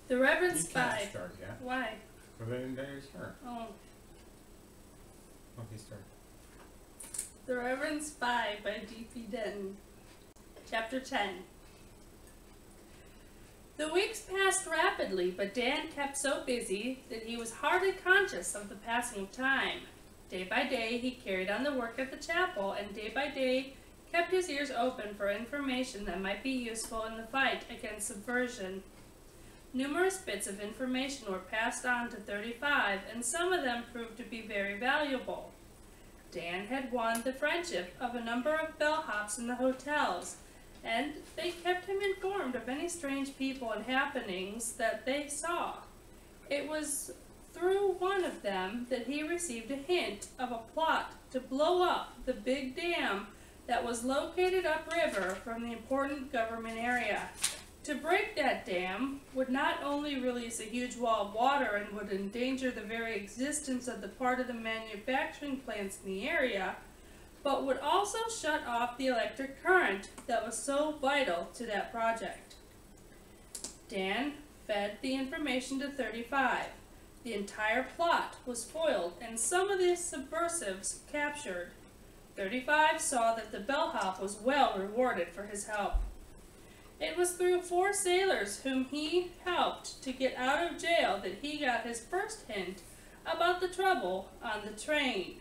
The Reverend You Spy. can't start yet. Why? But then you start. Oh. Okay, start. The Reverend Spy by D P Denton. Chapter 10. The weeks passed rapidly, but Dan kept so busy that he was hardly conscious of the passing of time. Day by day he carried on the work at the chapel, and day by day kept his ears open for information that might be useful in the fight against subversion. Numerous bits of information were passed on to 35, and some of them proved to be very valuable. Dan had won the friendship of a number of bellhops in the hotels, and they kept him informed of any strange people and happenings that they saw. It was through one of them that he received a hint of a plot to blow up the big dam that was located upriver from the important government area. To break that dam would not only release a huge wall of water and would endanger the very existence of the part of the manufacturing plants in the area, but would also shut off the electric current that was so vital to that project. Dan fed the information to 35. The entire plot was foiled and some of the subversives captured. 35 saw that the bellhop was well rewarded for his help. It was through 4 sailors whom he helped to get out of jail that he got his first hint about the trouble on the train.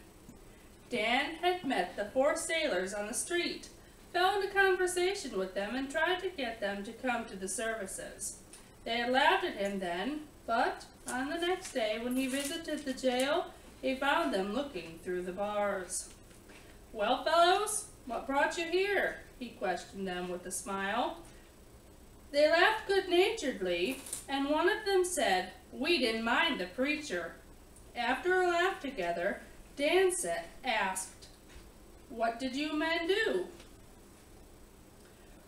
Dan had met the 4 sailors on the street, fell into conversation with them, and tried to get them to come to the services. They had laughed at him then, but on the next day when he visited the jail, he found them looking through the bars. "Well, fellows, what brought you here?" he questioned them with a smile. They laughed good-naturedly, and one of them said, "We didn't mind the preacher." After a laugh together, Dan asked, "What did you men do?"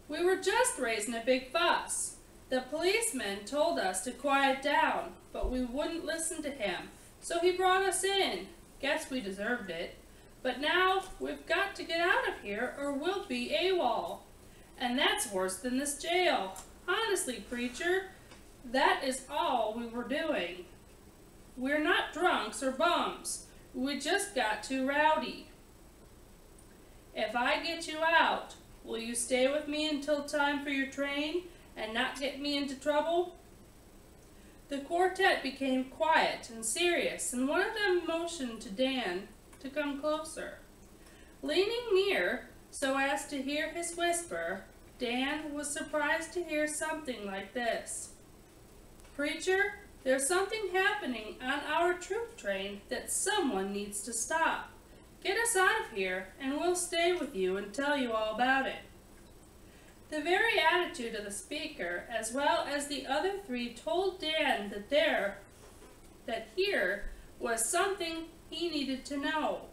"We were just raising a big fuss. The policeman told us to quiet down, but we wouldn't listen to him, so he brought us in. Guess we deserved it. But now we've got to get out of here or we'll be AWOL. And that's worse than this jail. Honestly, preacher, that is all we were doing. We're not drunks or bums. We just got too rowdy. If I get you out, will you stay with me until time for your train and not get me into trouble?" The quartet became quiet and serious, and one of them motioned to Dan to come closer. Leaning near so as to hear his whisper, Dan was surprised to hear something like this: "Preacher, there's something happening on our troop train that someone needs to stop. Get us out of here, and we'll stay with you and tell you all about it." The very attitude of the speaker, as well as the other 3, told Dan that here was something he needed to know.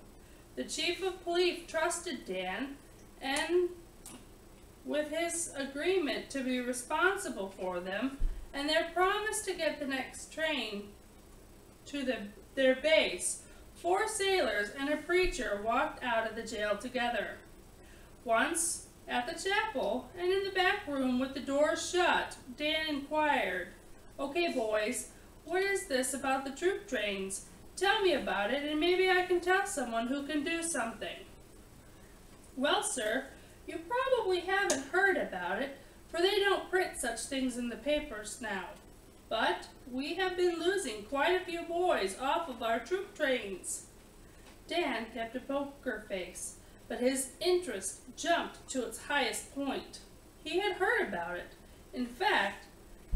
The chief of police trusted Dan, and with his agreement to be responsible for them, and their promise to get the next train to their base, 4 sailors and a preacher walked out of the jail together. Once at the chapel and in the back room with the doors shut, Dan inquired, "Okay, boys, what is this about the troop trains? Tell me about it, and maybe I can tell someone who can do something." "Well, sir, you probably haven't heard about it, for they don't print such things in the papers now. But we have been losing quite a few boys off of our troop trains." Dan kept a poker face, but his interest jumped to its highest point. He had heard about it. In fact,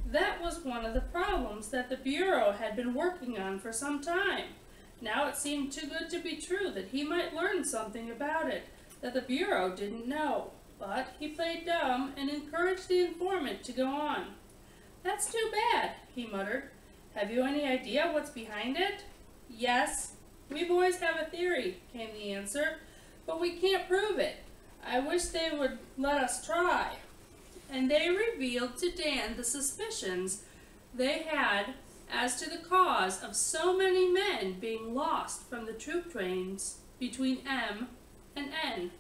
that was one of the problems that the Bureau had been working on for some time. Now it seemed too good to be true that he might learn something about it that the Bureau didn't know. But he played dumb and encouraged the informant to go on. "That's too bad," he muttered. "Have you any idea what's behind it?" "Yes, we boys have a theory," came the answer, "but we can't prove it. I wish they would let us try." And they revealed to Dan the suspicions they had as to the cause of so many men being lost from the troop trains between M and N.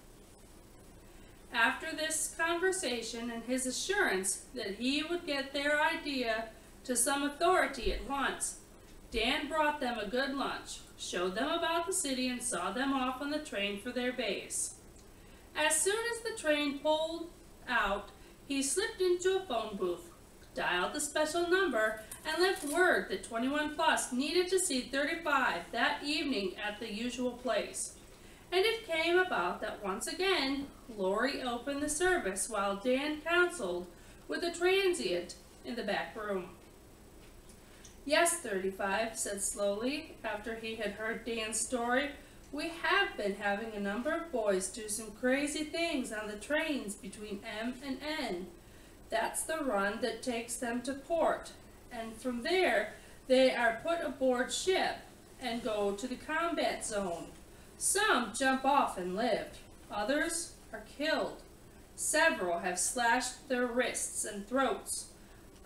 After this conversation and his assurance that he would get their idea to some authority at once. Dan brought them a good lunch, showed them about the city, and saw them off on the train for their base. As soon as the train pulled out, he slipped into a phone booth, dialed the special number, and left word that 21 Plus needed to see 35 that evening at the usual place. And it came about that once again, Lori opened the service while Dan counseled with a transient in the back room. "Yes, 35, said slowly, after he had heard Dan's story. "We have been having a number of boys do some crazy things on the trains between M and N. That's the run that takes them to port, and from there they are put aboard ship and go to the combat zone. Some jump off and live. Others are killed. Several have slashed their wrists and throats.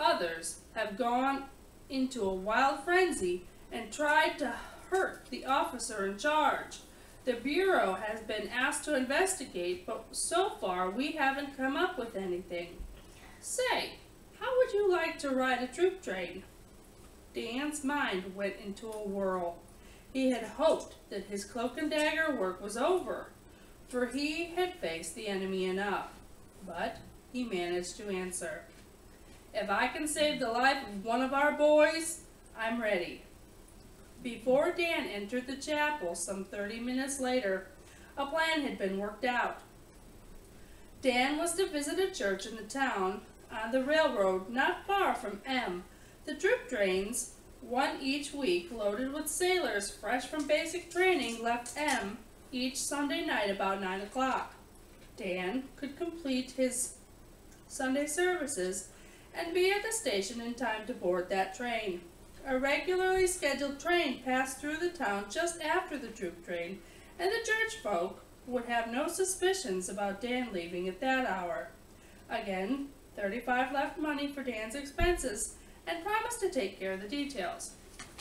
Others have gone into a wild frenzy and tried to hurt the officer in charge. The Bureau has been asked to investigate, but so far we haven't come up with anything. Say, how would you like to ride a troop train?" Dan's mind went into a whirl. He had hoped that his cloak and dagger work was over, for he had faced the enemy enough. But he managed to answer, "If I can save the life of one of our boys, I'm ready." Before Dan entered the chapel some 30 minutes later, a plan had been worked out. Dan was to visit a church in the town on the railroad not far from M. The troop trains, one each week loaded with sailors fresh from basic training, left M each Sunday night about 9 o'clock. Dan could complete his Sunday services and be at the station in time to board that train. A regularly scheduled train passed through the town just after the troop train, and the church folk would have no suspicions about Dan leaving at that hour. Again, 35 left money for Dan's expenses and promised to take care of the details.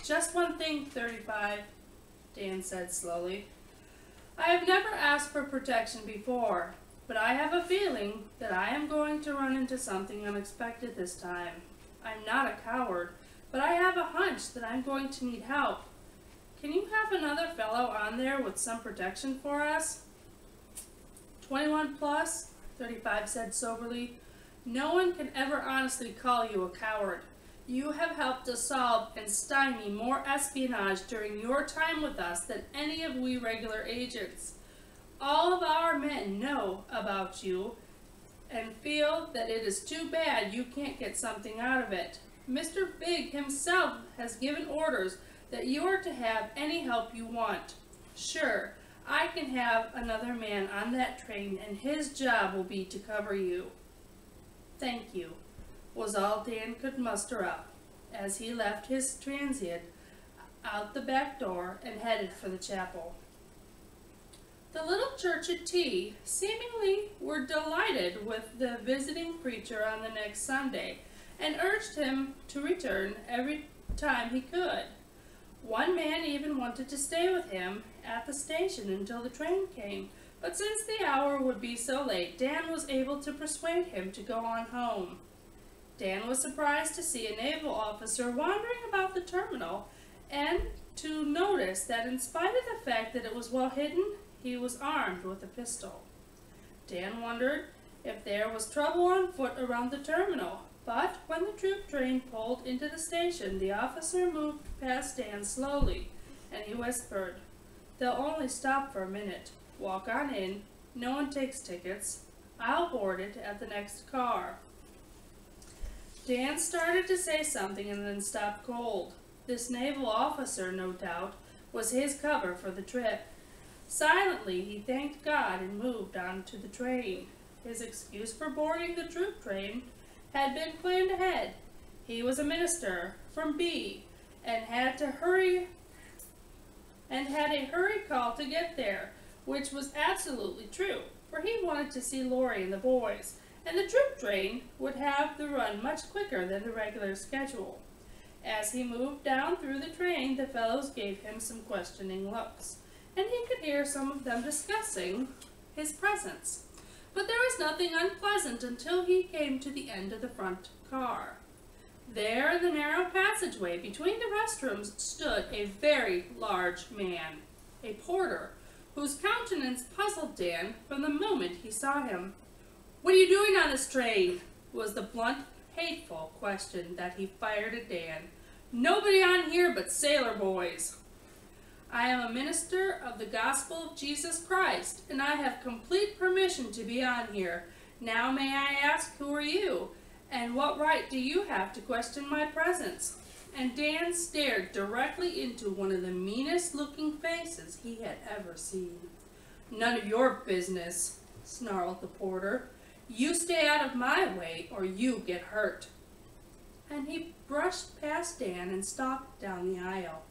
"Just one thing, 35, Dan said slowly. "I have never asked for protection before, but I have a feeling that I am going to run into something unexpected this time. I'm not a coward, but I have a hunch that I'm going to need help. Can you have another fellow on there with some protection for us?" 21 Plus, 35 said soberly. "No one can ever honestly call you a coward. You have helped to solve and stymie more espionage during your time with us than any of we regular agents. All of our men know about you and feel that it is too bad you can't get something out of it. Mr. Big himself has given orders that you are to have any help you want. Sure, I can have another man on that train, and his job will be to cover you." "Thank you," was all Dan could muster up as he left his transient out the back door and headed for the chapel. The little church at T seemingly were delighted with the visiting preacher on the next Sunday, and urged him to return every time he could. One man even wanted to stay with him at the station until the train came, but since the hour would be so late, Dan was able to persuade him to go on home. Dan was surprised to see a naval officer wandering about the terminal, and to notice that in spite of the fact that it was well hidden, he was armed with a pistol. Dan wondered if there was trouble on foot around the terminal, but when the troop train pulled into the station, the officer moved past Dan slowly, and he whispered, "They'll only stop for a minute. Walk on in. No one takes tickets. I'll board it at the next car." Dan started to say something and then stopped cold. This naval officer, no doubt, was his cover for the trip. Silently, he thanked God and moved on to the train. His excuse for boarding the troop train had been planned ahead. He was a minister from B and had a hurry call to get there, which was absolutely true, for he wanted to see Lori and the boys, and the troop train would have the run much quicker than the regular schedule. As he moved down through the train, the fellows gave him some questioning looks, and he could hear some of them discussing his presence. But there was nothing unpleasant until he came to the end of the front car. There in the narrow passageway between the restrooms stood a very large man, a porter, whose countenance puzzled Dan from the moment he saw him. "What are you doing on this train?" was the blunt, hateful question that he fired at Dan. "Nobody on here but sailor boys." "I am a minister of the gospel of Jesus Christ, and I have complete permission to be on here. Now may I ask, who are you, and what right do you have to question my presence?" And Dan stared directly into one of the meanest-looking faces he had ever seen. "None of your business," snarled the porter. "You stay out of my way, or you get hurt." And he brushed past Dan and stalked down the aisle.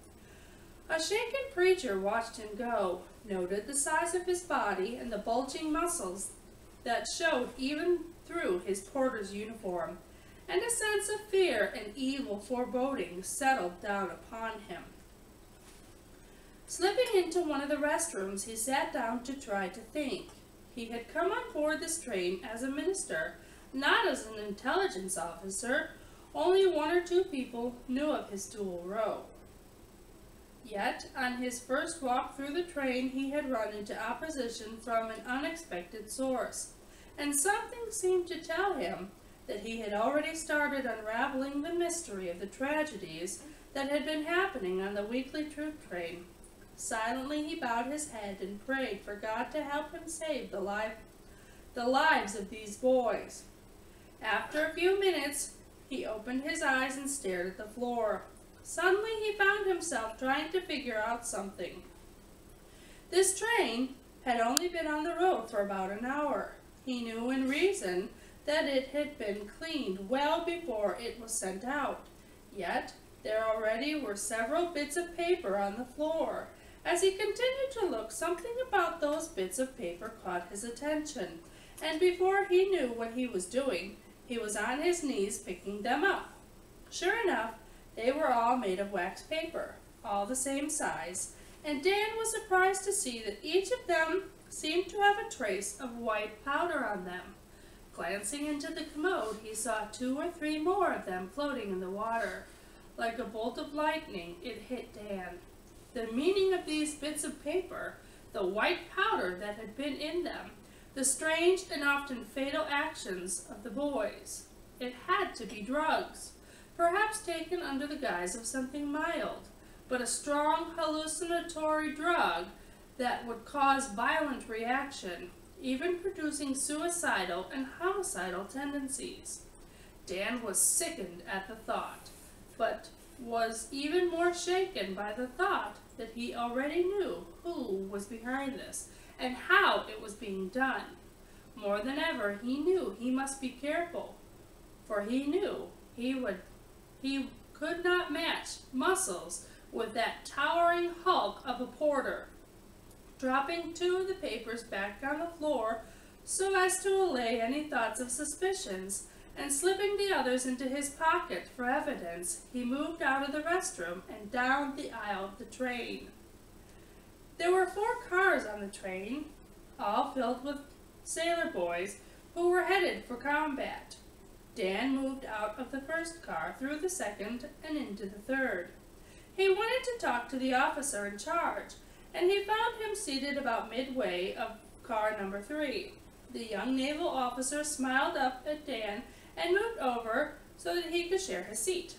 A shaken preacher watched him go, noted the size of his body and the bulging muscles that showed even through his porter's uniform, and a sense of fear and evil foreboding settled down upon him. Slipping into one of the restrooms, he sat down to try to think. He had come on board this train as a minister, not as an intelligence officer. Only one or two people knew of his dual role. Yet, on his first walk through the train, he had run into opposition from an unexpected source, and something seemed to tell him that he had already started unraveling the mystery of the tragedies that had been happening on the weekly troop train. Silently he bowed his head and prayed for God to help him save the lives of these boys. After a few minutes, he opened his eyes and stared at the floor. Suddenly he found himself trying to figure out something. This train had only been on the road for about an hour. He knew in reason that it had been cleaned well before it was sent out. Yet there already were several bits of paper on the floor. As he continued to look, something about those bits of paper caught his attention, and before he knew what he was doing, he was on his knees picking them up. Sure enough, they were all made of wax paper, all the same size, and Dan was surprised to see that each of them seemed to have a trace of white powder on them. Glancing into the commode, he saw 2 or 3 more of them floating in the water. Like a bolt of lightning, it hit Dan. The meaning of these bits of paper, the white powder that had been in them, the strange and often fatal actions of the boys. It had to be drugs, perhaps taken under the guise of something mild, but a strong hallucinatory drug that would cause violent reaction, even producing suicidal and homicidal tendencies. Dan was sickened at the thought, but was even more shaken by the thought that he already knew who was behind this and how it was being done. More than ever, he knew he must be careful, for he knew he could not match muscles with that towering hulk of a porter. Dropping 2 of the papers back on the floor so as to allay any thoughts of suspicions, and slipping the others into his pocket for evidence, he moved out of the restroom and down the aisle of the train. There were 4 cars on the train, all filled with sailor boys who were headed for combat. Dan moved out of the first car, through the second, and into the third. He wanted to talk to the officer in charge, and he found him seated about midway of car number 3. The young naval officer smiled up at Dan and moved over so that he could share his seat.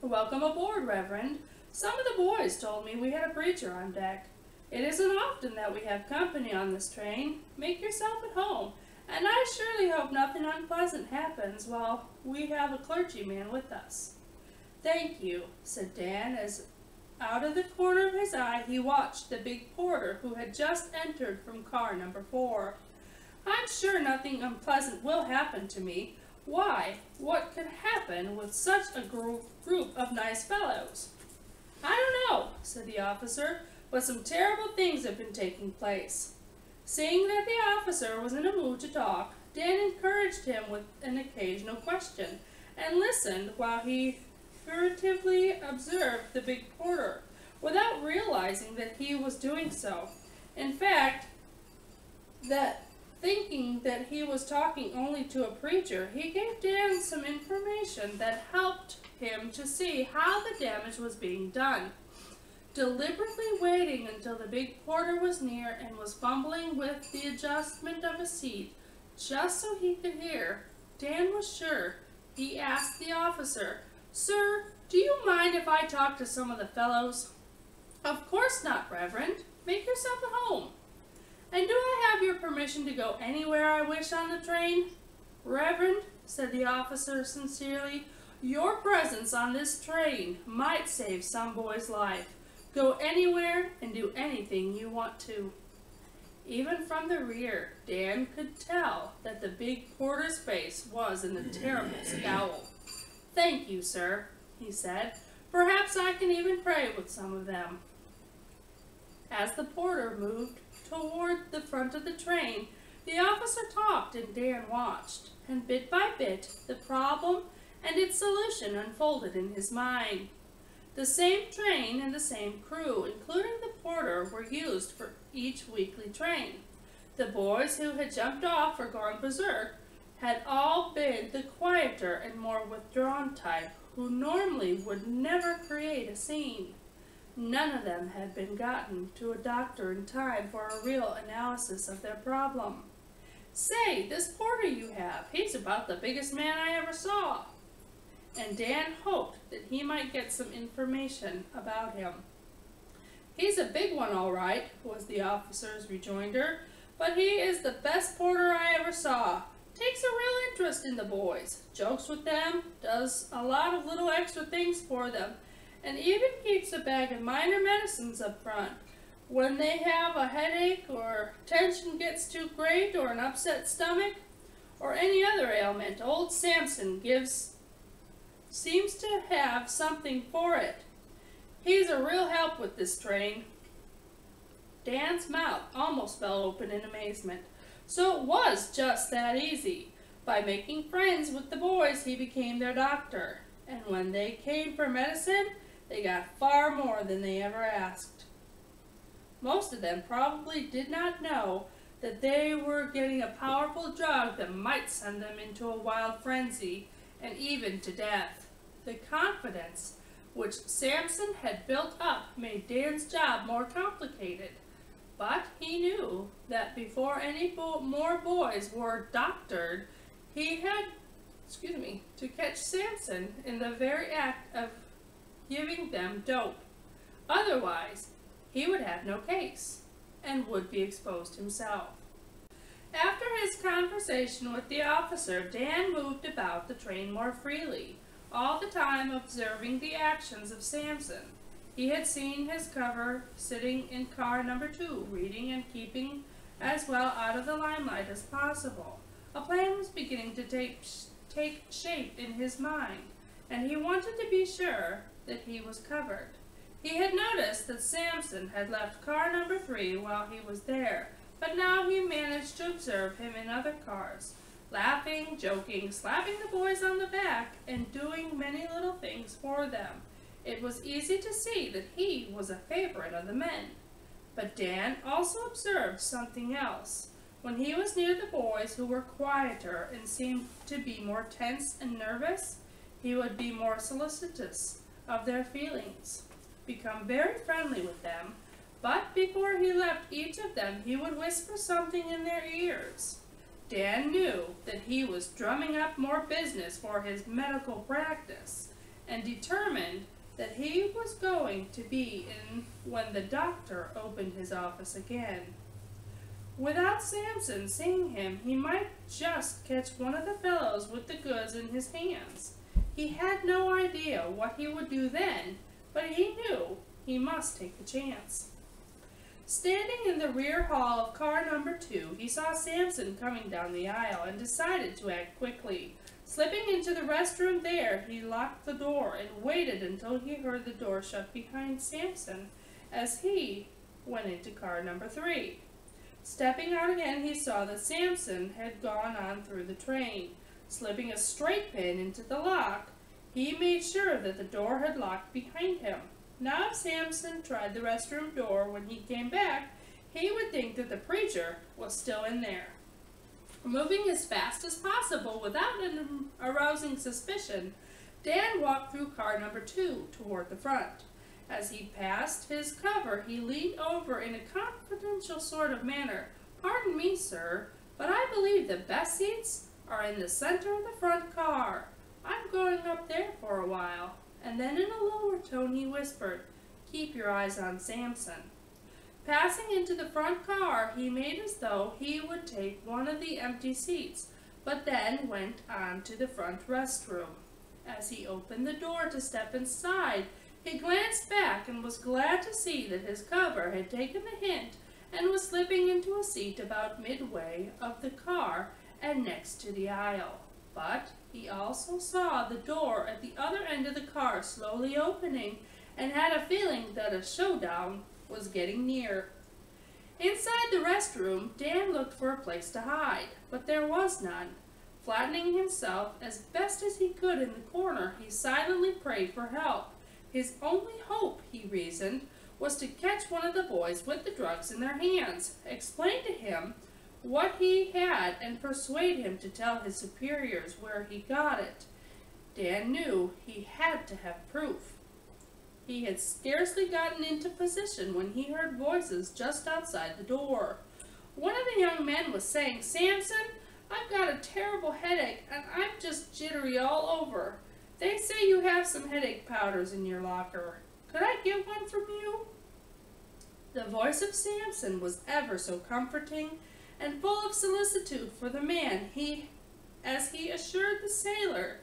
"Welcome aboard, Reverend. Some of the boys told me we had a preacher on deck. It isn't often that we have company on this train. Make yourself at home, and I surely hope nothing unpleasant happens while we have a clergyman with us." "Thank you," said Dan, as out of the corner of his eye he watched the big porter who had just entered from car number 4. "I'm sure nothing unpleasant will happen to me. Why, what could happen with such a group of nice fellows?" "I don't know," said the officer, "but some terrible things have been taking place." Seeing that the officer was in a mood to talk, Dan encouraged him with an occasional question, and listened while he furtively observed the big porter, without realizing that he was doing so. In fact, that Thinking that he was talking only to a preacher, he gave Dan some information that helped him to see how the damage was being done. Deliberately waiting until the big porter was near and was fumbling with the adjustment of a seat, just so he could hear, Dan was sure. He asked the officer, "Sir, do you mind if I talk to some of the fellows?" "Of course not, Reverend. Make yourself at home." "And do I have your permission to go anywhere I wish on the train?" "Reverend," said the officer sincerely, "your presence on this train might save some boy's life. Go anywhere and do anything you want to." Even from the rear, Dan could tell that the big porter's face was in a terrible scowl. "Thank you, sir," he said. "Perhaps I can even pray with some of them." As the porter moved toward the front of the train, the officer talked and Dan watched, and bit by bit the problem and its solution unfolded in his mind. The same train and the same crew, including the porter, were used for each weekly train. The boys who had jumped off or gone berserk had all been the quieter and more withdrawn type, who normally would never create a scene. None of them had been gotten to a doctor in time for a real analysis of their problem. "Say, this porter you have, he's about the biggest man I ever saw." And Dan hoped that he might get some information about him. "He's a big one, all right," was the officer's rejoinder, "but he is the best porter I ever saw. Takes a real interest in the boys, jokes with them, does a lot of little extra things for them, and even keeps a bag of minor medicines up front. When they have a headache or tension gets too great or an upset stomach or any other ailment, old Samson seems to have something for it. He's a real help with this train." Dan's mouth almost fell open in amazement. So it was just that easy. By making friends with the boys, he became their doctor. And when they came for medicine, they got far more than they ever asked. Most of them probably did not know that they were getting a powerful drug that might send them into a wild frenzy and even to death. The confidence which Samson had built up made Dan's job more complicated, but he knew that before any more boys were doctored, he had to catch Samson in the very act of giving them dope. Otherwise, he would have no case and would be exposed himself. After his conversation with the officer, Dan moved about the train more freely, all the time observing the actions of Samson. He had seen his cover sitting in car number 2, reading and keeping as well out of the limelight as possible. A plan was beginning to take shape in his mind, and he wanted to be sure that he was covered. He had noticed that Samson had left car number 3 while he was there, but now he managed to observe him in other cars, laughing, joking, slapping the boys on the back, and doing many little things for them. It was easy to see that he was a favorite of the men. But Dan also observed something else. When he was near the boys who were quieter and seemed to be more tense and nervous, he would be more solicitous of their feelings, become very friendly with them, but before he left each of them, he would whisper something in their ears. Dan knew that he was drumming up more business for his medical practice, and determined that he was going to be in when the doctor opened his office again. Without Samson seeing him, he might just catch one of the fellows with the goods in his hands. He had no idea what he would do then, but he knew he must take the chance. Standing in the rear hall of car number 2, he saw Samson coming down the aisle and decided to act quickly. Slipping into the restroom there, he locked the door and waited until he heard the door shut behind Samson as he went into car number 3. Stepping out again, he saw that Samson had gone on through the train. Slipping a straight pin into the lock, he made sure that the door had locked behind him. Now if Samson tried the restroom door when he came back, he would think that the preacher was still in there. Moving as fast as possible without arousing suspicion, Dan walked through car number 2 toward the front. As he passed his cover, he leaned over in a confidential sort of manner. "Pardon me, sir, but I believe the best seats are in the center of the front car. I'm going up there for a while." And then in a lower tone he whispered, "Keep your eyes on Samson." Passing into the front car, he made as though he would take one of the empty seats, but then went on to the front restroom. As he opened the door to step inside, he glanced back and was glad to see that his cover had taken the hint and was slipping into a seat about midway of the car and next to the aisle. But he also saw the door at the other end of the car slowly opening and had a feeling that a showdown was getting near. Inside the restroom, Dan looked for a place to hide, but there was none. Flattening himself as best as he could in the corner, he silently prayed for help. His only hope, he reasoned, was to catch one of the boys with the drugs in their hands, explain to him what he had, and persuade him to tell his superiors where he got it. Dan knew he had to have proof. He had scarcely gotten into position when he heard voices just outside the door. One of the young men was saying, "Samson, I've got a terrible headache, and I'm just jittery all over. They say you have some headache powders in your locker. Could I get one from you?" The voice of Samson was ever so comforting and full of solicitude for the man, as he assured the sailor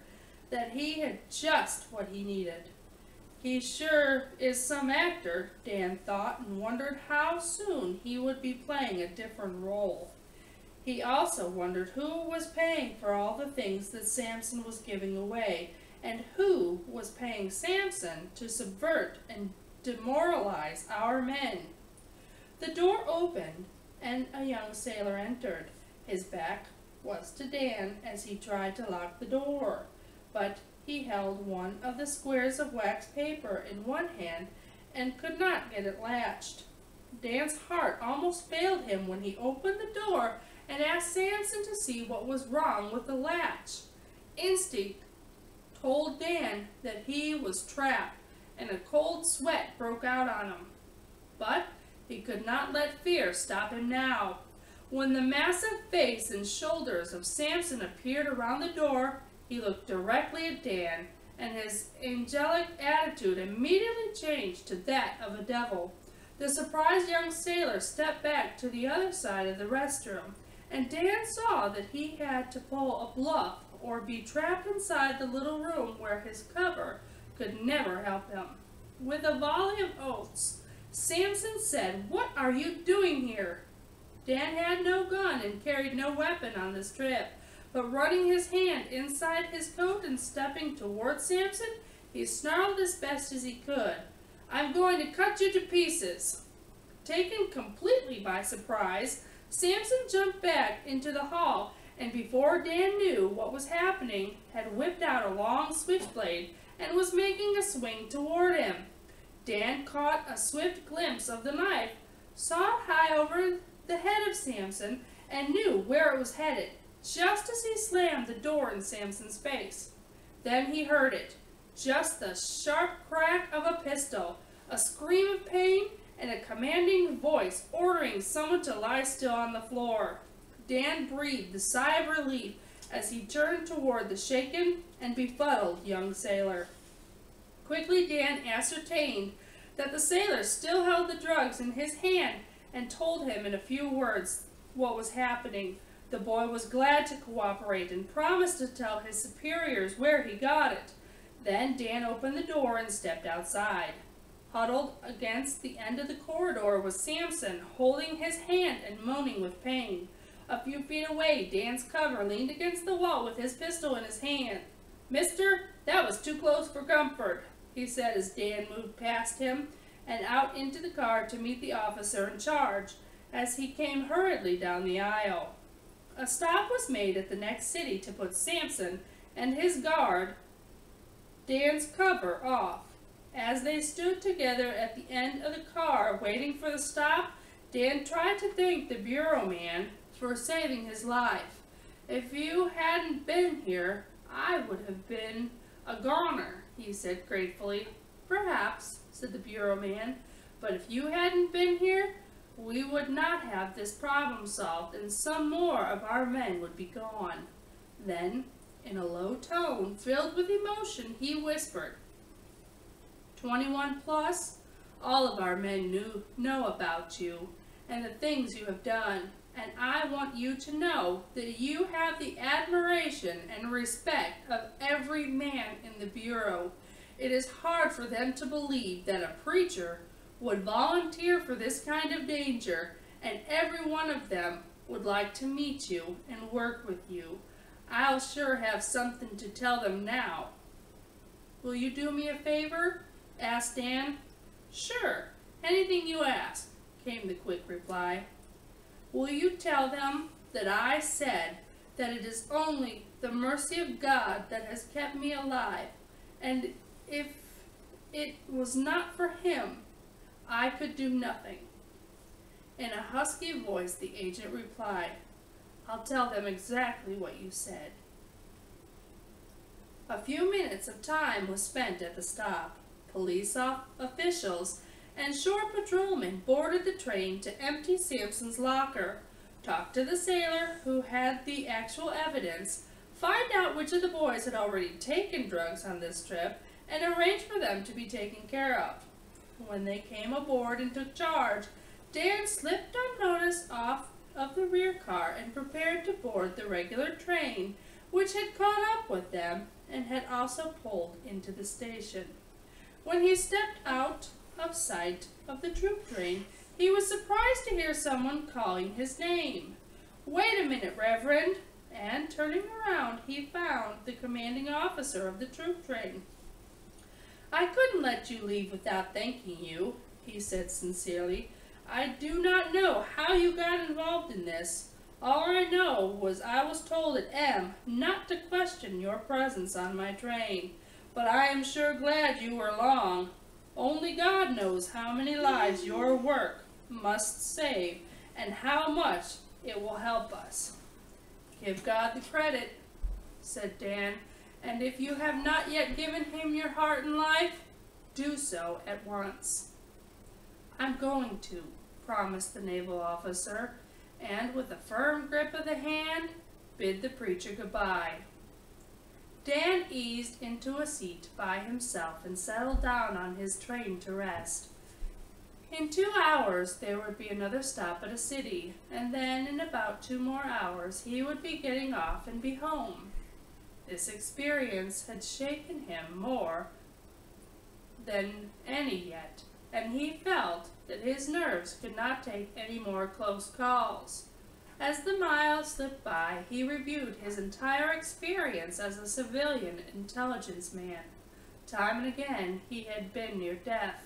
that he had just what he needed. He sure is some actor, Dan thought, and wondered how soon he would be playing a different role. He also wondered who was paying for all the things that Samson was giving away, and who was paying Samson to subvert and demoralize our men. The door opened, and a young sailor entered. His back was to Dan as he tried to lock the door, but he held one of the squares of wax paper in one hand and could not get it latched. Dan's heart almost failed him when he opened the door and asked Samson to see what was wrong with the latch. Instinct told Dan that he was trapped, and a cold sweat broke out on him. But he could not let fear stop him now. When the massive face and shoulders of Samson appeared around the door, he looked directly at Dan, and his angelic attitude immediately changed to that of a devil. The surprised young sailor stepped back to the other side of the restroom, and Dan saw that he had to pull a bluff or be trapped inside the little room where his cover could never help him. With a volley of oaths, Samson said, "What are you doing here?" Dan had no gun and carried no weapon on this trip, but running his hand inside his coat and stepping toward Samson, he snarled as best as he could, "I'm going to cut you to pieces." Taken completely by surprise, Samson jumped back into the hall, and before Dan knew what was happening, had whipped out a long switchblade and was making a swing toward him. Dan caught a swift glimpse of the knife, saw it high over the head of Samson, and knew where it was headed, just as he slammed the door in Samson's face. Then he heard it, just the sharp crack of a pistol, a scream of pain, and a commanding voice ordering someone to lie still on the floor. Dan breathed a sigh of relief as he turned toward the shaken and befuddled young sailor. Quickly Dan ascertained that the sailor still held the drugs in his hand and told him in a few words what was happening. The boy was glad to cooperate and promised to tell his superiors where he got it. Then Dan opened the door and stepped outside. Huddled against the end of the corridor was Samson, holding his hand and moaning with pain. A few feet away, Dan's cover leaned against the wall with his pistol in his hand. "Mister, that was too close for comfort," he said as Dan moved past him and out into the car to meet the officer in charge as he came hurriedly down the aisle. A stop was made at the next city to put Samson and his guard, Dan's cover, off. As they stood together at the end of the car waiting for the stop, Dan tried to thank the bureau man for saving his life. If you hadn't been here, I would have been a goner, he said gratefully. Perhaps, said the bureau man, but if you hadn't been here, we would not have this problem solved, and some more of our men would be gone. Then, in a low tone filled with emotion, he whispered, 21 plus, all of our men know about you and the things you have done, and I want you to know that you have the admiration and respect of every man in the Bureau. It is hard for them to believe that a preacher would volunteer for this kind of danger, and every one of them would like to meet you and work with you. I'll sure have something to tell them now. Will you do me a favor? Asked Dan. Sure, anything you ask, came the quick reply. Will you tell them that I said that it is only the mercy of God that has kept me alive, and if it was not for him, I could do nothing. In a husky voice, the agent replied, I'll tell them exactly what you said. A few minutes of time was spent at the stop. Police officials and shore patrolmen boarded the train to empty Sampson's locker, talked to the sailor who had the actual evidence, find out which of the boys had already taken drugs on this trip, and arrange for them to be taken care of. When they came aboard and took charge, Dan slipped unnoticed off of the rear car and prepared to board the regular train, which had caught up with them and had also pulled into the station. When he stepped out of sight of the troop train, he was surprised to hear someone calling his name. Wait a minute, Reverend, and turning around, he found the commanding officer of the troop train. I couldn't let you leave without thanking you, he said sincerely. I do not know how you got involved in this. All I know was I was told at M not to question your presence on my train, but I am sure glad you were along. Only God knows how many lives your work must save and how much it will help us. Give God the credit, said Dan, and if you have not yet given him your heart and life, do so at once. I'm going to, promised the naval officer, and with a firm grip of the hand, bid the preacher goodbye. Dan eased into a seat by himself and settled down on his train to rest. In 2 hours there would be another stop at a city, and then in about 2 more hours he would be getting off and be home. This experience had shaken him more than any yet, and he felt that his nerves could not take any more close calls. As the miles slipped by, he reviewed his entire experience as a civilian intelligence man. Time and again he had been near death.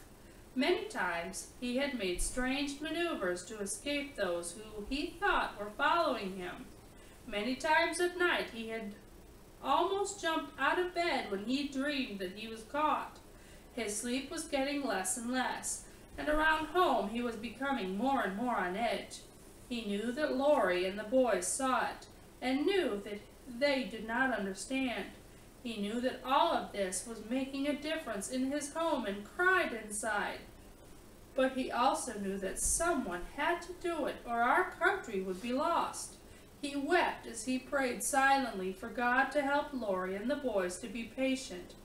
Many times he had made strange maneuvers to escape those who he thought were following him. Many times at night he had almost jumped out of bed when he dreamed that he was caught. His sleep was getting less and less, and around home he was becoming more and more on edge. He knew that Laurie and the boys saw it, and knew that they did not understand. He knew that all of this was making a difference in his home and cried inside. But he also knew that someone had to do it or our country would be lost. He wept as he prayed silently for God to help Laurie and the boys to be patient.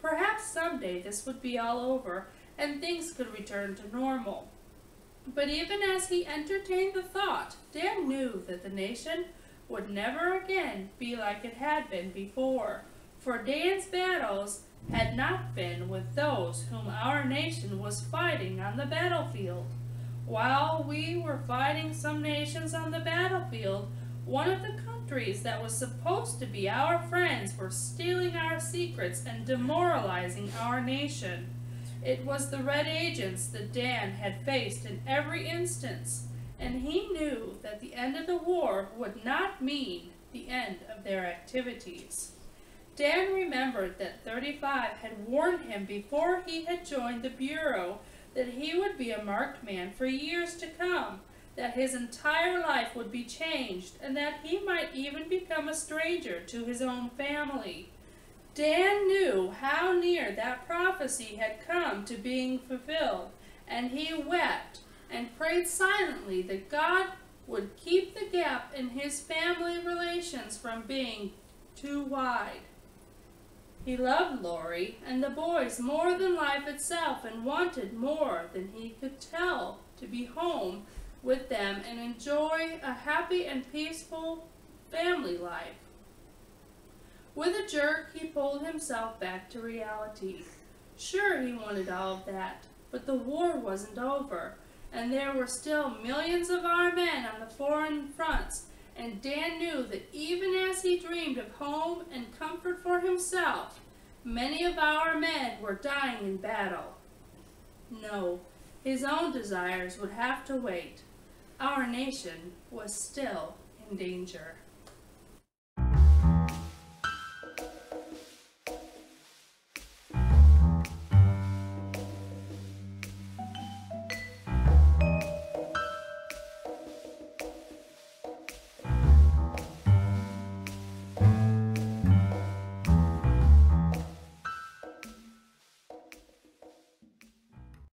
Perhaps someday this would be all over and things could return to normal. But even as he entertained the thought, Dan knew that the nation would never again be like it had been before, for Dan's battles had not been with those whom our nation was fighting on the battlefield. While we were fighting some nations on the battlefield, one of the countries that was supposed to be our friends were stealing our secrets and demoralizing our nation. It was the Red Agents that Dan had faced in every instance, and he knew that the end of the war would not mean the end of their activities. Dan remembered that 35 had warned him before he had joined the Bureau that he would be a marked man for years to come, that his entire life would be changed and that he might even become a stranger to his own family. Dan knew how near that prophecy had come to being fulfilled, and he wept and prayed silently that God would keep the gap in his family relations from being too wide. He loved Lori and the boys more than life itself and wanted more than he could tell to be home with them and enjoy a happy and peaceful family life. With a jerk, he pulled himself back to reality. Sure, he wanted all of that, but the war wasn't over, and there were still millions of our men on the foreign fronts, and Dan knew that even as he dreamed of home and comfort for himself, many of our men were dying in battle. No, his own desires would have to wait. Our nation was still in danger.